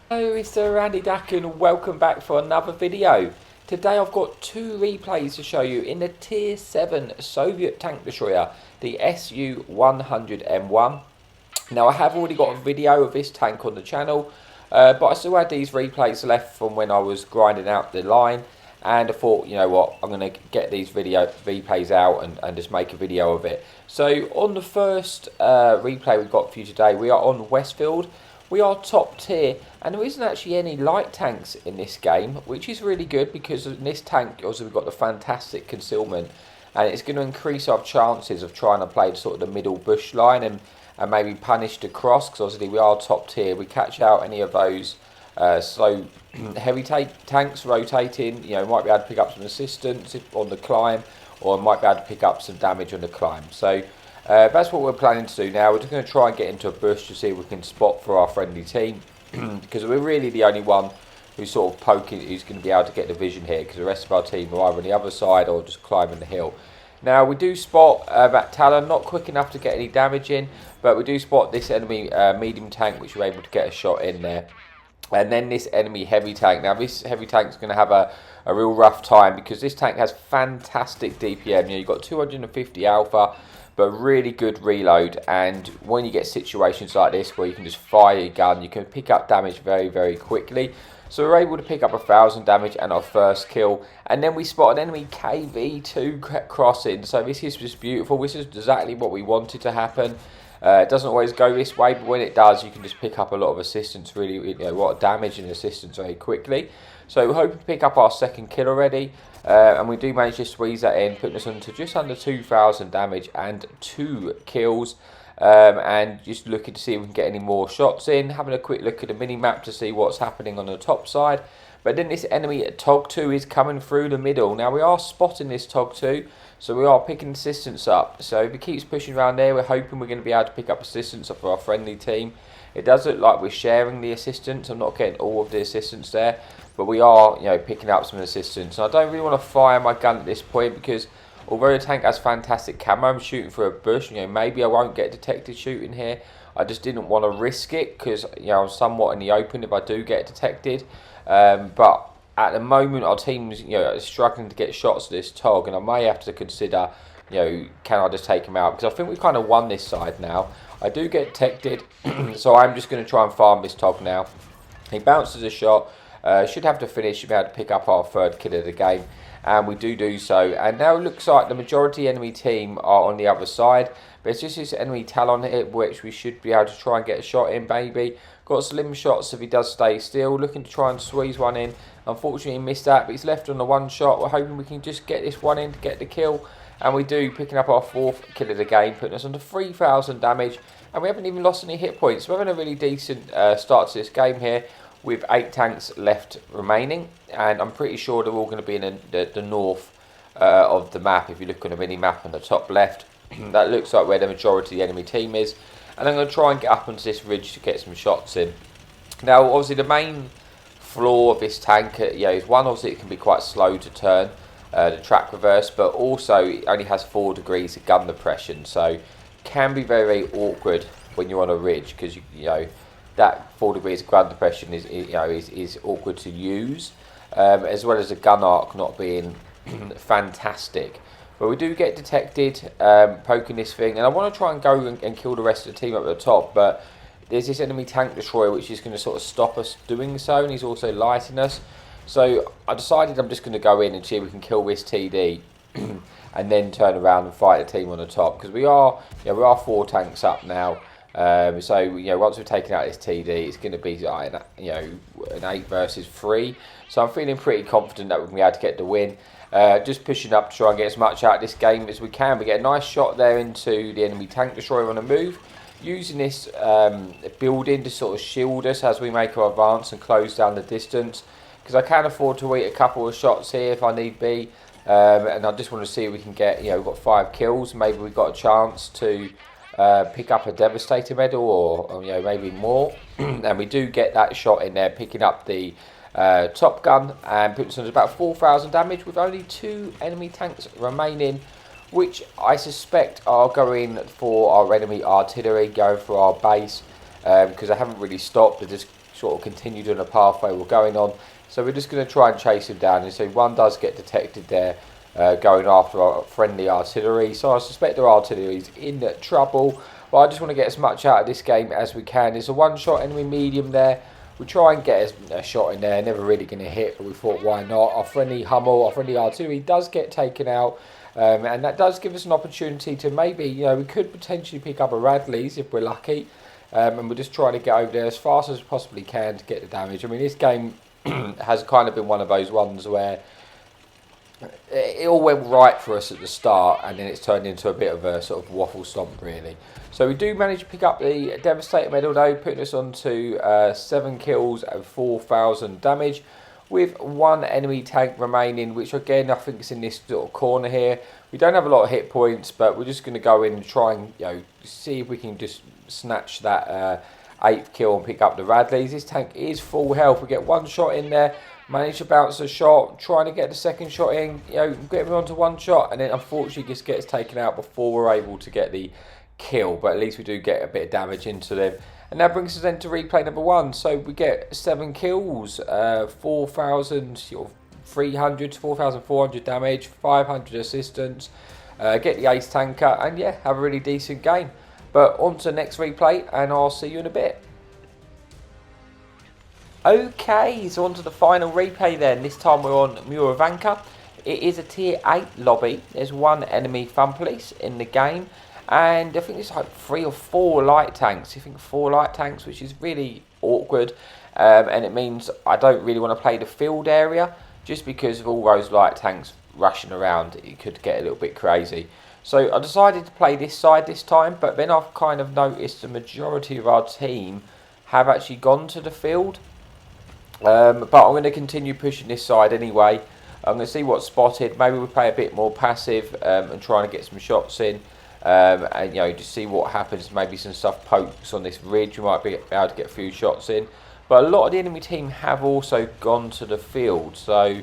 Hello, it's Randy Duck and welcome back for another video. Today I've got two replays to show you in the Tier 7 Soviet tank destroyer, the SU-100M1. Now I have already got a video of this tank on the channel, but I still had these replays left from when I was grinding out the line, and I thought, you know what, I'm going to get these replays out and just make a video of it. So on the first replay we've got for you today, we are on Westfield. We are top tier, and there isn't actually any light tanks in this game, which is really good because in this tank also we've got the fantastic concealment, and it's going to increase our chances of trying to play sort of the middle bush line and maybe punish the cross, because obviously we are top tier. We catch out any of those slow heavy tanks rotating, you know, might be able to pick up some assistance on the climb, or might be able to pick up some damage on the climb. So that's what we're planning to do now. We're just going to try and get into a bush to see if we can spot for our friendly team, because we're really the only one who's sort of poking, who's going to be able to get the vision here, because the rest of our team are either on the other side or just climbing the hill. Now we do spot that Talon, not quick enough to get any damage in, but we do spot this enemy medium tank, which we're able to get a shot in there. And then this enemy heavy tank. Now this heavy tank is going to have a real rough time, because this tank has fantastic DPM. You know, you've got 250 alpha, but really good reload, and when you get situations like this where you can just fire your gun, you can pick up damage very, very quickly. So we're able to pick up 1,000 damage and our first kill, and then we spot an enemy KV2 crossing. So this is just beautiful. This is exactly what we wanted to happen. It doesn't always go this way, but when it does, you can just pick up a lot of assistance, really, you know, a lot of damage and assistance very quickly. So we're hoping to pick up our second kill already, and we do manage to squeeze that in, putting us on to just under 2,000 damage and 2 kills. And just looking to see if we can get any more shots in, having a quick look at the mini-map to see what's happening on the top side. But then this enemy at TOG2 is coming through the middle. Now we are spotting this TOG2, so we are picking assistance up. So if he keeps pushing around there, we're hoping we're going to be able to pick up assistance for our friendly team. It does look like we're sharing the assistance. I'm not getting all of the assistance there, but we are, you know, picking up some assistance. And I don't really want to fire my gun at this point, because although the tank has fantastic camo, I'm shooting through a bush. You know, maybe I won't get detected shooting here. I just didn't want to risk it, because, you know, I'm somewhat in the open if I do get detected. But at the moment, our team's, you know, struggling to get shots at this TOG, and I may have to consider, you know, can I just take him out? Because I think we've kind of won this side now. I do get detected, so I'm just going to try and farm this TOG now. He bounces a shot, should have to finish, should be able to pick up our third kill of the game, and we do so. And now it looks like the majority enemy team are on the other side, but it's just this enemy Talon here, which we should be able to try and get a shot in, maybe. Got slim shots if he does stay still, looking to try and squeeze one in. Unfortunately he missed that, but he's left on the one shot. We're hoping we can just get this one in to get the kill, and we do, picking up our fourth kill of the game, putting us on to 3,000 damage, and we haven't even lost any hit points. We're having a really decent start to this game here, with 8 tanks left remaining, and I'm pretty sure they're all going to be in the north of the map. If you look on the mini map on the top left, that looks like where the majority of the enemy team is, and I'm going to try and get up onto this ridge to get some shots in. Now obviously the main flaw of this tank, you know, is one, obviously it can be quite slow to turn the track reverse, but also it only has 4 degrees of gun depression, so can be very, very awkward when you're on a ridge, because you know that 4 degrees of gun depression is awkward to use, as well as the gun arc not being fantastic. But we do get detected poking this thing, and I want to try and go and kill the rest of the team up at the top, but there's this enemy tank destroyer which is going to sort of stop us doing so, and he's also lighting us. So I decided I'm just going to go in and see if we can kill this TD and then turn around and fight the team on the top, because we are 4 tanks up now. So, you know, once we've taken out this TD, it's going to be like, you know, an 8 versus 3. So I'm feeling pretty confident that we're going to be able to get the win. Just pushing up to try and get as much out of this game as we can. We get a nice shot there into the enemy tank destroyer on the move, using this building to sort of shield us as we make our advance and close down the distance, because I can afford to eat a couple of shots here if I need be. And I just want to see if we can get, you know, we've got 5 kills, maybe we've got a chance to pick up a Devastator medal, or you know, maybe more. And we do get that shot in there, picking up the Top Gun, and puts us on about 4,000 damage with only 2 enemy tanks remaining, which I suspect are going for our enemy artillery, going for our base, because they haven't really stopped. They're just sort of continued on a pathway we're going on. So we're just going to try and chase him down. And so one does get detected there, going after our friendly artillery. So I suspect their artillery's in trouble. But I just want to get as much out of this game as we can. There's a one-shot enemy medium there. We try and get a shot in there. Never really going to hit, but we thought, why not? Our friendly Hummel, our friendly artillery does get taken out. And that does give us an opportunity to maybe, you know, we could potentially pick up a Radley's if we're lucky. And we're just trying to get over there as fast as we possibly can to get the damage. I mean, this game has kind of been one of those ones where it all went right for us at the start, and then it's turned into a bit of a sort of waffle stomp, really. So we do manage to pick up the Devastator medal, though, putting us on to 7 kills and 4,000 damage, with 1 enemy tank remaining, which again I think is in this little corner here. We don't have a lot of hit points, but we're just going to go in and try and, you know, see if we can just snatch that 8th kill and pick up the Radleys. This tank is full health. We get 1 shot in there, manage to bounce a shot, trying to get the 2nd shot in, you know, get him onto 1 shot, and then unfortunately just gets taken out before we're able to get the kill. But at least we do get a bit of damage into them. And that brings us then to replay number 1. So we get 7 kills, 4,300 to 4,400 damage, 500 assistance, get the ace tanker, and yeah, have a really decent game. But on to the next replay, and I'll see you in a bit. Okay, so on to the final replay then. This time we're on Muravanka. It is a tier 8 lobby. There's 1 enemy fun police in the game. And I think it's like 3 or 4 light tanks. I think 4 light tanks, which is really awkward. And it means I don't really want to play the field area, just because of all those light tanks rushing around. It could get a little bit crazy. So I decided to play this side this time, but then I've kind of noticed the majority of our team have actually gone to the field. But I'm going to continue pushing this side anyway. I'm going to see what's spotted. Maybe we'll play a bit more passive and trying to get some shots in. And, you know, just see what happens. Maybe some stuff pokes on this ridge. We might be able to get a few shots in. But a lot of the enemy team have also gone to the field. So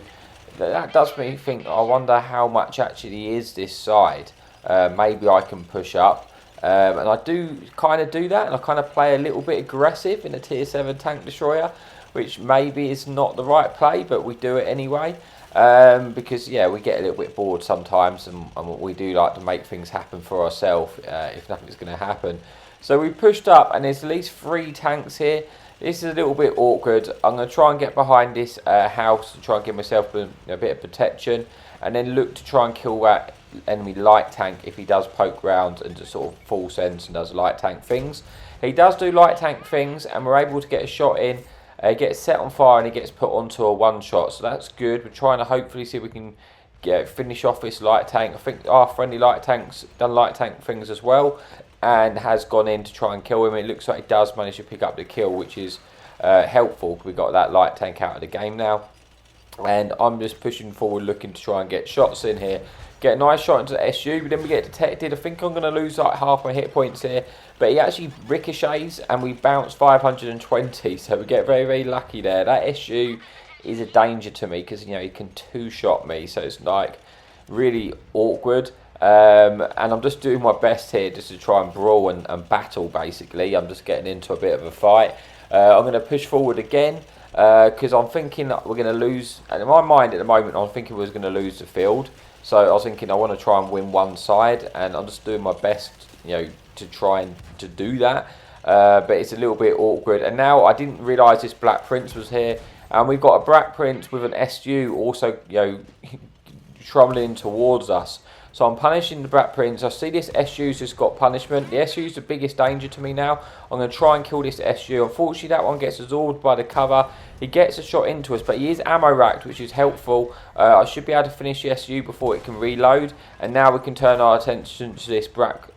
that does make me think, I wonder how much actually is this side. Maybe I can push up. And I do kind of do that. And I kind of play a little bit aggressive in a tier 7 tank destroyer, which maybe is not the right play, but we do it anyway. Because, yeah, we get a little bit bored sometimes, and we do like to make things happen for ourselves if nothing's going to happen. So we pushed up, and there's at least 3 tanks here. This is a little bit awkward. I'm going to try and get behind this house to try and give myself a bit of protection, and then look to try and kill that enemy light tank if he does poke round and just sort of full sends and does light tank things. He does do light tank things, and we're able to get a shot in. He gets set on fire and he gets put onto a 1 shot, so that's good. We're trying to hopefully see if we can finish off this light tank. I think our friendly light tank's done light tank things as well and has gone in to try and kill him. It looks like he does manage to pick up the kill, which is helpful. We got that light tank out of the game now, and I'm just pushing forward looking to try and get shots in here. Get a nice shot into the SU, but then we get detected. I think I'm going to lose like half my hit points here, but he actually ricochets and we bounce 520, so we get very, very lucky there. That SU is a danger to me because, you know, he can 2-shot me, so it's like really awkward. And I'm just doing my best here just to try and brawl and battle, basically. I'm just getting into a bit of a fight. I'm going to push forward again because I'm thinking that we're going to lose. And in my mind at the moment, I'm thinking we're going to lose the field. So I was thinking I want to try and win one side, and I'm just doing my best, you know, to try and to do that. But it's a little bit awkward. And now I didn't realise this Black Prince was here, and we've got a Black Prince with an SU also, you know, trundling towards us. So I'm punishing the Black Prince. I see this SU's just got punishment. The SU's the biggest danger to me now. I'm going to try and kill this SU. Unfortunately, that one gets absorbed by the cover. He gets a shot into us, but he is ammo racked, which is helpful. I should be able to finish the SU before it can reload. And now we can turn our attention to this Black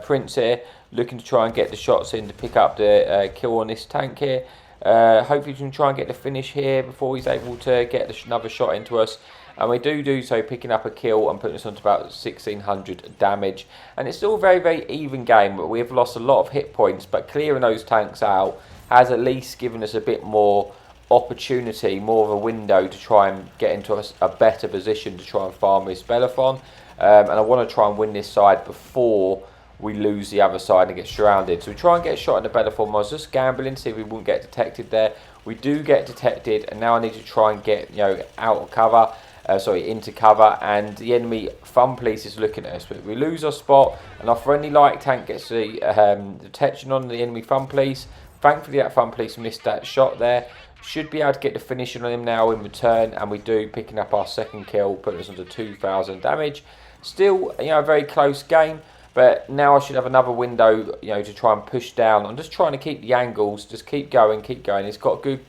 Prince here, looking to try and get the shots in to pick up the kill on this tank here. Hopefully we can try and get the finish here before he's able to get another shot into us. And we do so, picking up a kill and putting us on to about 1,600 damage. And it's still a very, very even game, but we have lost a lot of hit points. But clearing those tanks out has at least given us a bit more opportunity, more of a window to try and get into a better position to try and farm this Belathon. And I want to try and win this side before we lose the other side and get surrounded. So we try and get a shot in the belly form. I was just gambling, see if we wouldn't get detected there. We do get detected, and now I need to try and get, you know, out of cover. Into cover, and the enemy fun police is looking at us, but we lose our spot, and our friendly light tank gets the detection on the enemy fun police. Thankfully, that fun police missed that shot there. Should be able to get the finishing on him now in return, and we do, picking up our second kill, putting us onto 2,000 damage. Still, you know, a very close game, but now I should have another window, you know, to try and push down. I'm just trying to keep the angles, just keep going. It's got good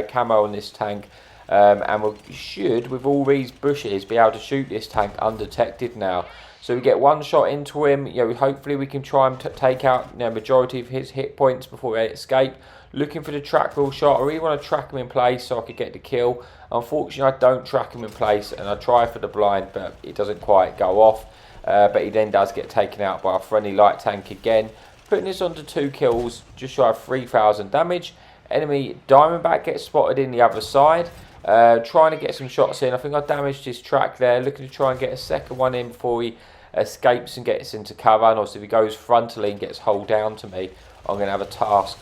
camo on this tank. And we should, with all these bushes, be able to shoot this tank undetected now. So we get one shot into him. You know, hopefully we can try and take out, you know, majority of his hit points before they escape. Looking for the track wheel shot. I really want to track him in place so I could get the kill. Unfortunately, I don't track him in place, and I try for the blind, but it doesn't quite go off. But he then does get taken out by a friendly light tank again, putting us onto 2 kills, just shy of 3,000 damage. Enemy Diamondback gets spotted in the other side. Trying to get some shots in. I think I damaged his track there. Looking to try and get a second one in before he escapes and gets into cover. And also if he goes frontally and gets hull down to me, I'm going to have a task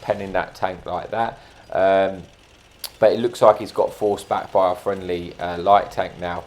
penning that tank like that. But it looks like he's got forced back by our friendly light tank now.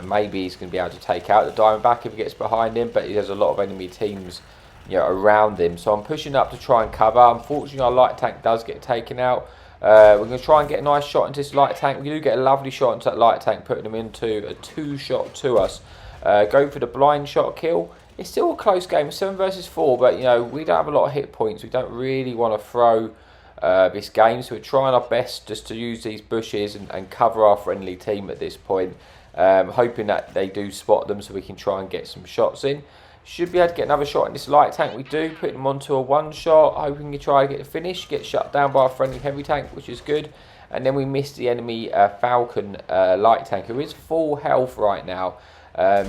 Maybe he's going to be able to take out the Diamondback if he gets behind him. But he has a lot of enemy teams, you know, around him. So I'm pushing up to try and cover. Unfortunately, our light tank does get taken out. We're going to try and get a nice shot into this light tank. We do get a lovely shot into that light tank, putting them into a 2-shot to us. Go for the blind shot kill. It's still a close game, 7 versus 4, but you know, we don't have a lot of hit points. We don't really want to throw this game, so we're trying our best just to use these bushes and cover our friendly team at this point. Hoping that they do spot them so we can try and get some shots in. Should be able to get another shot in this light tank. We do, put them onto a 1-shot, hoping to try to get the finish, get shut down by a friendly heavy tank, which is good. And then we missed the enemy Falcon light tank, who is full health right now.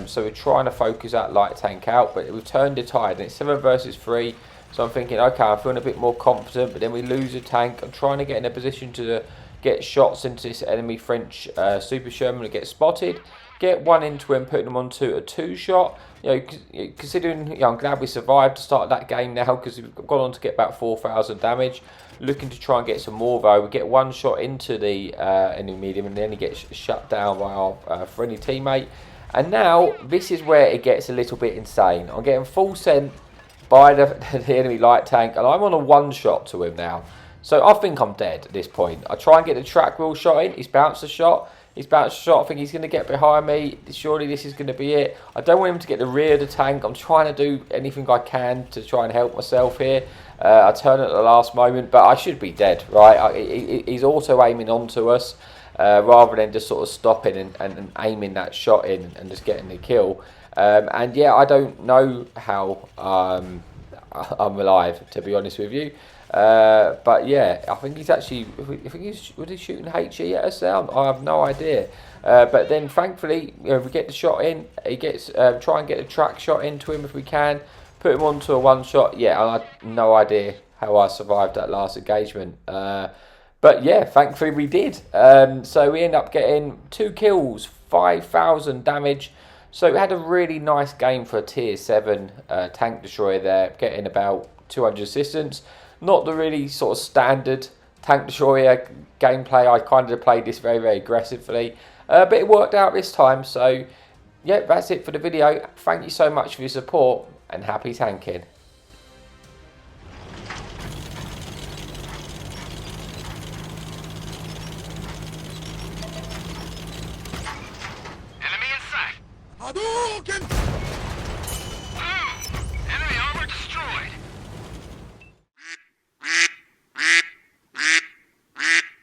So we're trying to focus that light tank out, but we've turned the tide, and it's 7 versus 3. So I'm thinking, okay, I'm feeling a bit more confident, but then we lose a tank. I'm trying to get in a position to get shots into this enemy French Super Sherman and get spotted. Get one into him, putting him onto a 2-shot. You know, considering, you know, I'm glad we survived to start that game now, because we've gone on to get about 4,000 damage. Looking to try and get some more though. We get one shot into the enemy medium, and then he gets shut down by our friendly teammate. And now this is where it gets a little bit insane. I'm getting full sent by the enemy light tank, and I'm on a 1-shot to him now. So I think I'm dead at this point. I try and get the track wheel shot in. He's bounced a shot. He's bounced a shot. I think he's going to get behind me. Surely this is going to be it. I don't want him to get the rear of the tank. I'm trying to do anything I can to try and help myself here. I turn at the last moment, but I should be dead, right? He's also aiming onto us rather than just sort of stopping and aiming that shot in and just getting the kill. And yeah, I don't know how I'm alive, to be honest with you. But yeah, I think he's actually, was he shooting HE at us now? I have no idea. But then thankfully, you know, if we get the shot in, he gets, try and get a track shot into him if we can, put him onto a 1-shot. Yeah, I had no idea how I survived that last engagement. But yeah, thankfully we did. So we end up getting 2 kills, 5,000 damage. So we had a really nice game for a tier 7 tank destroyer there, getting about 200 assistance. Not the really sort of standard tank destroyer gameplay. I kind of played this very, very aggressively. But it worked out this time. So yeah, that's it for the video. Thank you so much for your support, and happy tanking. Enemy in sight! Hadouken!